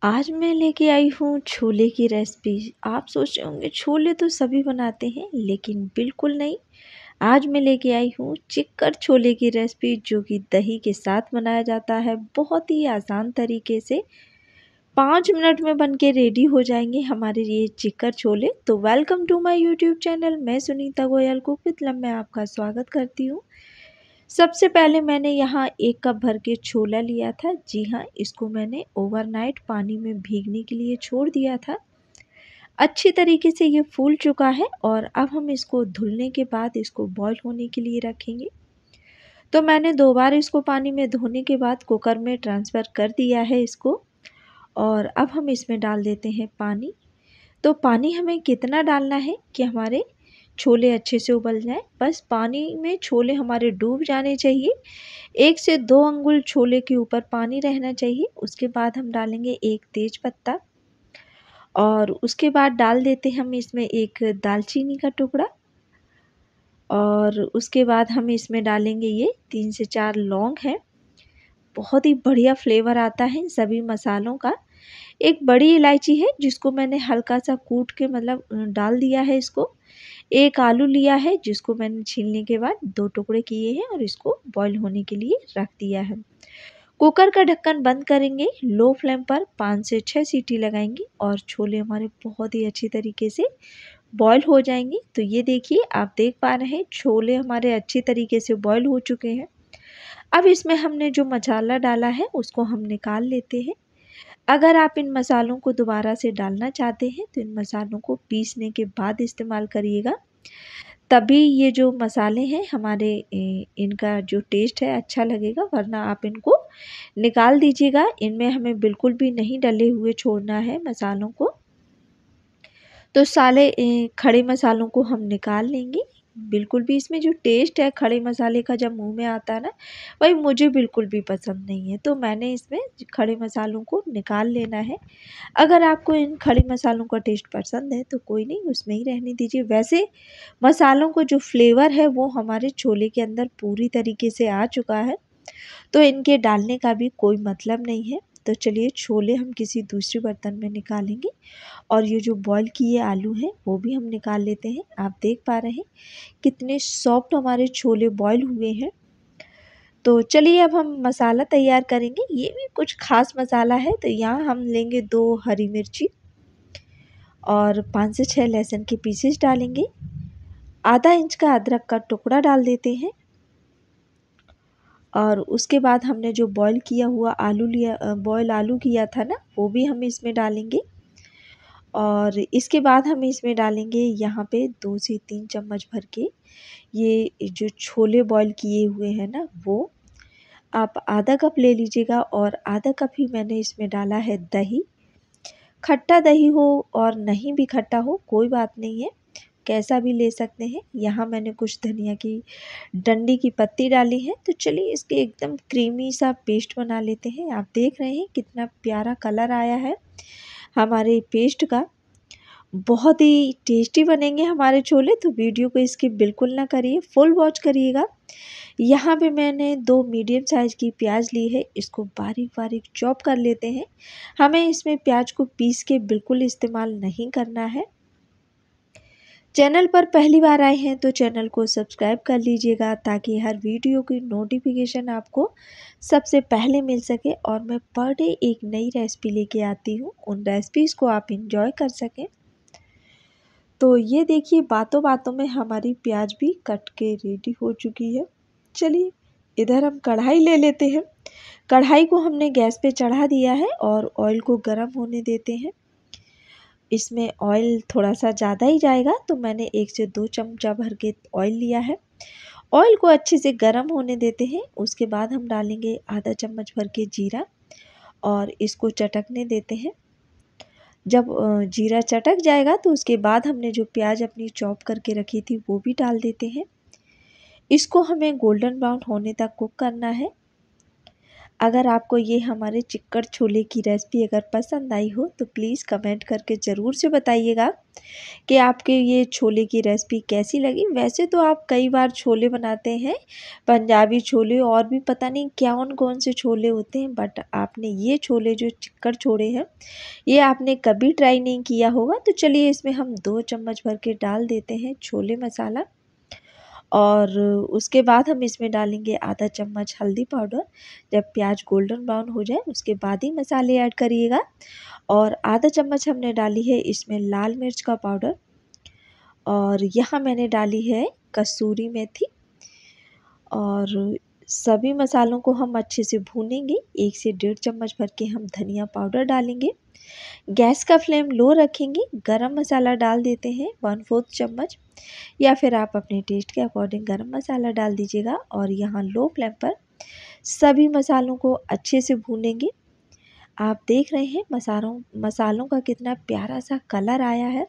आज मैं लेके आई हूँ छोले की रेसिपी। आप सोच रहे होंगे छोले तो सभी बनाते हैं, लेकिन बिल्कुल नहीं। आज मैं लेके आई हूँ चिक्कर छोले की रेसिपी, जो कि दही के साथ बनाया जाता है। बहुत ही आसान तरीके से 5 मिनट में बनके रेडी हो जाएंगे हमारे ये चिक्कर छोले। तो welcome to my YouTube channel. मैं Sunita Goyal cook with love में आपका स्वागत करती हूँ। सबसे पहले मैंने यहाँ 1 कप भर के छोला लिया था। जी हाँ, इसको मैंने ओवरनाइट पानी में भीगने के लिए छोड़ दिया था। अच्छी तरीके से ये फूल चुका है और अब हम इसको धुलने के बाद इसको बॉईल होने के लिए रखेंगे। तो मैंने 2 बार इसको पानी में धोने के बाद कुकर में ट्रांसफ़र कर दिया है इसको। और अब हम इसमें डाल देते हैं पानी। तो पानी हमें कितना डालना है कि हमारे छोले अच्छे से उबल जाएँ। बस पानी में छोले हमारे डूब जाने चाहिए। 1 से 2 अंगुल छोले के ऊपर पानी रहना चाहिए। उसके बाद हम डालेंगे 1 तेज पत्ता और उसके बाद डाल देते हैं हम इसमें 1 दालचीनी का टुकड़ा और उसके बाद हम इसमें डालेंगे ये 3 से 4 लौंग हैं। बहुत ही बढ़िया फ्लेवर आता है इन सभी मसालों का। एक बड़ी इलायची है जिसको मैंने हल्का सा कूट के डाल दिया है इसको। 1 आलू लिया है जिसको मैंने छीलने के बाद 2 टुकड़े किए हैं और इसको बॉईल होने के लिए रख दिया है। कुकर का ढक्कन बंद करेंगे, लो फ्लेम पर 5 से 6 सीटी लगाएंगे और छोले हमारे बहुत ही अच्छी तरीके से बॉईल हो जाएंगे। तो ये देखिए, आप देख पा रहे हैं छोले हमारे अच्छी तरीके से बॉईल हो चुके हैं। अब इसमें हमने जो मसाला डाला है उसको हम निकाल लेते हैं। अगर आप इन मसालों को दोबारा से डालना चाहते हैं तो इन मसालों को पीसने के बाद इस्तेमाल करिएगा, तभी ये जो मसाले हैं हमारे इनका जो टेस्ट है अच्छा लगेगा, वरना आप इनको निकाल दीजिएगा। इनमें हमें बिल्कुल भी नहीं डले हुए छोड़ना है मसालों को। तो सारे खड़े मसालों को हम निकाल लेंगे। बिल्कुल भी इसमें जो टेस्ट है खड़े मसाले का जब मुँह में आता है ना, वही मुझे बिल्कुल भी पसंद नहीं है। तो मैंने इसमें खड़े मसालों को निकाल लेना है। अगर आपको इन खड़े मसालों का टेस्ट पसंद है तो कोई नहीं, उसमें ही रहने दीजिए। वैसे मसालों को जो फ्लेवर है वो हमारे छोले के अंदर पूरी तरीके से आ चुका है, तो इनके डालने का भी कोई मतलब नहीं है। तो चलिए, छोले हम किसी दूसरे बर्तन में निकालेंगे और ये जो बॉईल किए आलू हैं वो भी हम निकाल लेते हैं। आप देख पा रहे हैं कितने सॉफ्ट हमारे छोले बॉईल हुए हैं। तो चलिए, अब हम मसाला तैयार करेंगे। ये भी कुछ ख़ास मसाला है। तो यहाँ हम लेंगे 2 हरी मिर्ची और 5 से 6 लहसुन के पीसेस डालेंगे। आधा इंच का अदरक का टुकड़ा डाल देते हैं और उसके बाद हमने जो बॉईल किया हुआ बॉईल आलू किया था ना, वो भी हम इसमें डालेंगे। और इसके बाद हम इसमें डालेंगे यहाँ पे 2 से 3 चम्मच भर के ये जो छोले बॉईल किए हुए हैं ना, वो आप आधा कप ले लीजिएगा। और आधा कप ही मैंने इसमें डाला है दही। खट्टा दही हो और नहीं भी खट्टा हो कोई बात नहीं है, कैसा भी ले सकते हैं। यहाँ मैंने कुछ धनिया की डंडी की पत्ती डाली है। तो चलिए, इसके एकदम क्रीमी सा पेस्ट बना लेते हैं। आप देख रहे हैं कितना प्यारा कलर आया है हमारे पेस्ट का। बहुत ही टेस्टी बनेंगे हमारे छोले, तो वीडियो को स्किप बिल्कुल ना करिए, फुल वॉच करिएगा। यहाँ पे मैंने 2 मीडियम साइज़ की प्याज ली है, इसको बारीक बारीक चॉप कर लेते हैं। हमें इसमें प्याज को पीस के बिल्कुल इस्तेमाल नहीं करना है। चैनल पर पहली बार आए हैं तो चैनल को सब्सक्राइब कर लीजिएगा, ताकि हर वीडियो की नोटिफिकेशन आपको सबसे पहले मिल सके और मैं पर डे एक नई रेसिपी लेके आती हूँ, उन रेसिपीज़ को आप इंजॉय कर सकें। तो ये देखिए, बातों बातों में हमारी प्याज भी कट के रेडी हो चुकी है। चलिए, इधर हम कढ़ाई ले लेते हैं। कढ़ाई को हमने गैस पे चढ़ा दिया है और ऑयल को गर्म होने देते हैं। इसमें ऑयल थोड़ा सा ज़्यादा ही जाएगा, तो मैंने 1 से 2 चमचा भर के ऑयल लिया है। ऑयल को अच्छे से गर्म होने देते हैं। उसके बाद हम डालेंगे आधा चम्मच भर के जीरा और इसको चटकने देते हैं। जब जीरा चटक जाएगा तो उसके बाद हमने जो प्याज अपनी चॉप करके रखी थी वो भी डाल देते हैं। इसको हमें गोल्डन ब्राउन होने तक कुक करना है। अगर आपको ये हमारे चिक्कड़ छोले की रेसिपी अगर पसंद आई हो तो प्लीज़ कमेंट करके ज़रूर से बताइएगा कि आपके ये छोले की रेसिपी कैसी लगी। वैसे तो आप कई बार छोले बनाते हैं, पंजाबी छोले और भी पता नहीं कौन से छोले होते हैं, बट आपने ये छोले जो चिक्कड़ छोले हैं ये आपने कभी ट्राई नहीं किया होगा। तो चलिए इसमें हम 2 चम्मच भर के डाल देते हैं छोले मसाला और उसके बाद हम इसमें डालेंगे आधा चम्मच हल्दी पाउडर। जब प्याज गोल्डन ब्राउन हो जाए उसके बाद ही मसाले ऐड करिएगा। और आधा चम्मच हमने डाली है इसमें लाल मिर्च का पाउडर और यहाँ मैंने डाली है कसूरी मेथी। और सभी मसालों को हम अच्छे से भूनेंगे। 1 से 1.5 चम्मच भर के हम धनिया पाउडर डालेंगे। गैस का फ्लेम लो रखेंगे। गरम मसाला डाल देते हैं 1/4 चम्मच या फिर आप अपने टेस्ट के अकॉर्डिंग गरम मसाला डाल दीजिएगा। और यहाँ लो फ्लेम पर सभी मसालों को अच्छे से भूनेंगे। आप देख रहे हैं मसालों का कितना प्यारा सा कलर आया है।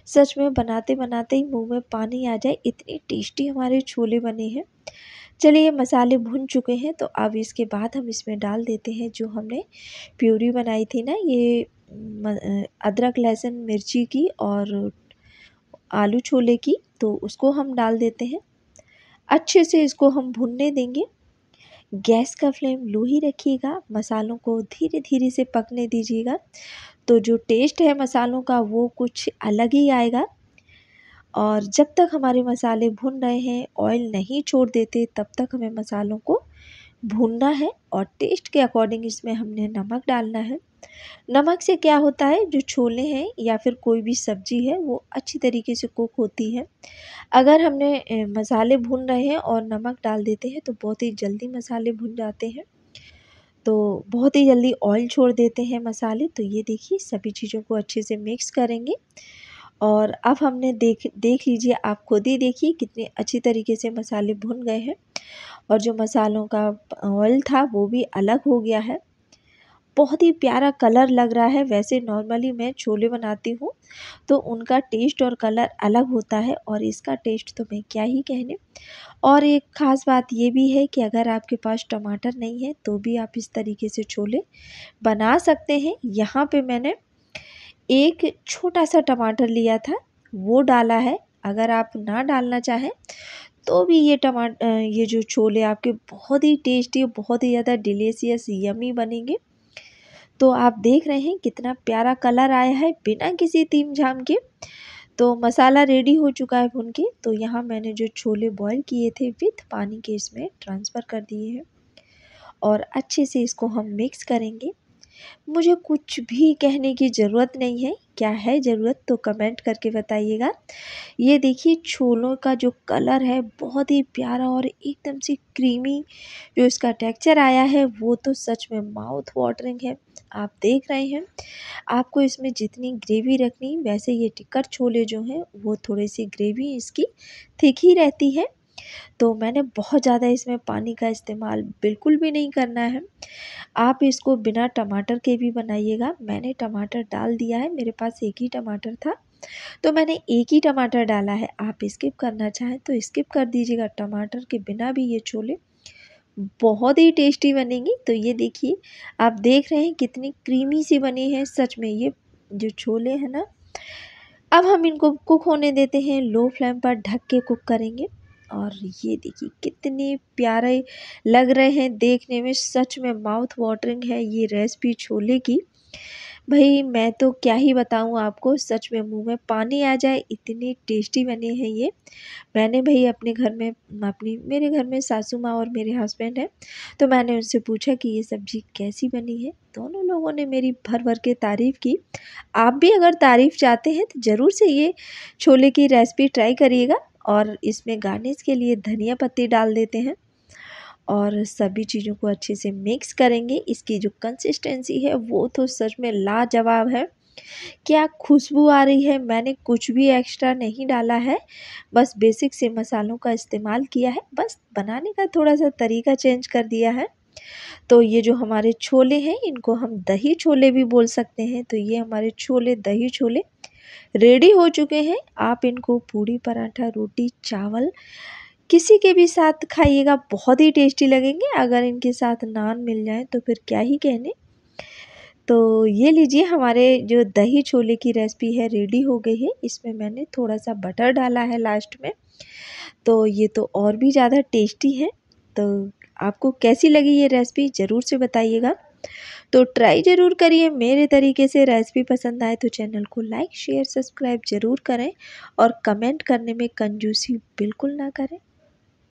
सच में बनाते बनाते ही मुंह में पानी आ जाए, इतनी टेस्टी हमारे छोले बने हैं। चलिए ये मसाले भुन चुके हैं तो अब इसके बाद हम इसमें डाल देते हैं जो हमने प्यूरी बनाई थी ना, ये अदरक लहसुन मिर्ची की और आलू छोले की, तो उसको हम डाल देते हैं। अच्छे से इसको हम भुनने देंगे। गैस का फ्लेम लो ही रखिएगा। मसालों को धीरे धीरे से पकने दीजिएगा, तो जो टेस्ट है मसालों का वो कुछ अलग ही आएगा। और जब तक हमारे मसाले भुन रहे हैं, ऑयल नहीं छोड़ देते, तब तक हमें मसालों को भूनना है। और टेस्ट के अकॉर्डिंग इसमें हमने नमक डालना है। नमक से क्या होता है, जो छोले हैं या फिर कोई भी सब्जी है वो अच्छी तरीके से कुक होती है। अगर हमने मसाले भून रहे हैं और नमक डाल देते हैं तो बहुत ही जल्दी मसाले भुन जाते हैं, तो बहुत ही जल्दी ऑयल छोड़ देते हैं मसाले। तो ये देखिए सभी चीज़ों को अच्छे से मिक्स करेंगे। और अब हमने देख लीजिए, आप खुद ही देखिए कितने अच्छी तरीके से मसाले भुन गए हैं और जो मसालों का ऑयल था वो भी अलग हो गया है। बहुत ही प्यारा कलर लग रहा है। वैसे नॉर्मली मैं छोले बनाती हूँ तो उनका टेस्ट और कलर अलग होता है और इसका टेस्ट तो मैं क्या ही कहने। और एक ख़ास बात ये भी है कि अगर आपके पास टमाटर नहीं है तो भी आप इस तरीके से छोले बना सकते हैं। यहाँ पे मैंने एक छोटा सा टमाटर लिया था, वो डाला है। अगर आप ना डालना चाहें तो भी ये जो छोले आपके बहुत ही टेस्टी, बहुत ही ज़्यादा डिलीशियस यम्मी बनेंगे। तो आप देख रहे हैं कितना प्यारा कलर आया है बिना किसी तीम झाम के। तो मसाला रेडी हो चुका है भून के। तो यहाँ मैंने जो छोले बॉईल किए थे विथ पानी के इसमें ट्रांसफ़र कर दिए हैं और अच्छे से इसको हम मिक्स करेंगे। मुझे कुछ भी कहने की ज़रूरत नहीं है, क्या है ज़रूरत तो कमेंट करके बताइएगा। ये देखिए छोलों का जो कलर है बहुत ही प्यारा और एकदम से क्रीमी जो इसका टेक्सचर आया है वो तो सच में माउथ वाटरिंग है। आप देख रहे हैं, आपको इसमें जितनी ग्रेवी रखनी, वैसे ये टिक्कड़ छोले जो हैं वो थोड़ी सी ग्रेवी इसकी थिक ही रहती है। तो मैंने बहुत ज़्यादा इसमें पानी का इस्तेमाल बिल्कुल भी नहीं करना है। आप इसको बिना टमाटर के भी बनाइएगा। मैंने टमाटर डाल दिया है, मेरे पास एक ही टमाटर था तो मैंने एक ही टमाटर डाला है। आप स्किप करना चाहें तो स्किप कर दीजिएगा। टमाटर के बिना भी ये छोले बहुत ही टेस्टी बनेंगी। तो ये देखिए, आप देख रहे हैं कितनी क्रीमी सी बनी है। सच में ये जो छोले हैं ना, अब हम इनको कुक होने देते हैं। लो फ्लेम पर ढक के कुक करेंगे। और ये देखिए कितने प्यारे लग रहे हैं देखने में। सच में माउथ वाटरिंग है ये रेसिपी छोले की। भाई मैं तो क्या ही बताऊँ आपको, सच में मुँह में पानी आ जाए, इतनी टेस्टी बने हैं ये। मैंने भई अपने घर में मेरे घर में सासू माँ और मेरे हस्बैंड हैं, तो मैंने उनसे पूछा कि ये सब्ज़ी कैसी बनी है? दोनों लोगों ने मेरी भर-भर के तारीफ़ की। आप भी अगर तारीफ़ चाहते हैं तो ज़रूर से ये छोले की रेसिपी ट्राई करिएगा। और इसमें गार्निश के लिए धनिया पत्ती डाल देते हैं और सभी चीज़ों को अच्छे से मिक्स करेंगे। इसकी जो कंसिस्टेंसी है वो तो सच में लाजवाब है। क्या खुशबू आ रही है। मैंने कुछ भी एक्स्ट्रा नहीं डाला है, बस बेसिक से मसालों का इस्तेमाल किया है। बस बनाने का थोड़ा-सा तरीका चेंज कर दिया है। तो ये जो हमारे छोले हैं इनको हम दही छोले भी बोल सकते हैं। तो ये हमारे छोले दही छोले रेडी हो चुके हैं। आप इनको पूड़ी, पराठा, रोटी, चावल किसी के भी साथ खाइएगा, बहुत ही टेस्टी लगेंगे। अगर इनके साथ नान मिल जाए तो फिर क्या ही कहने। तो ये लीजिए, हमारे जो दही छोले की रेसिपी है रेडी हो गई है। इसमें मैंने थोड़ा सा बटर डाला है लास्ट में, तो ये तो और भी ज़्यादा टेस्टी है। तो आपको कैसी लगी ये रेसिपी ज़रूर से बताइएगा। तो ट्राई ज़रूर करिए मेरे तरीके से। रेसिपी पसंद आए तो चैनल को लाइक शेयर सब्सक्राइब ज़रूर करें और कमेंट करने में कंजूसी बिल्कुल ना करें।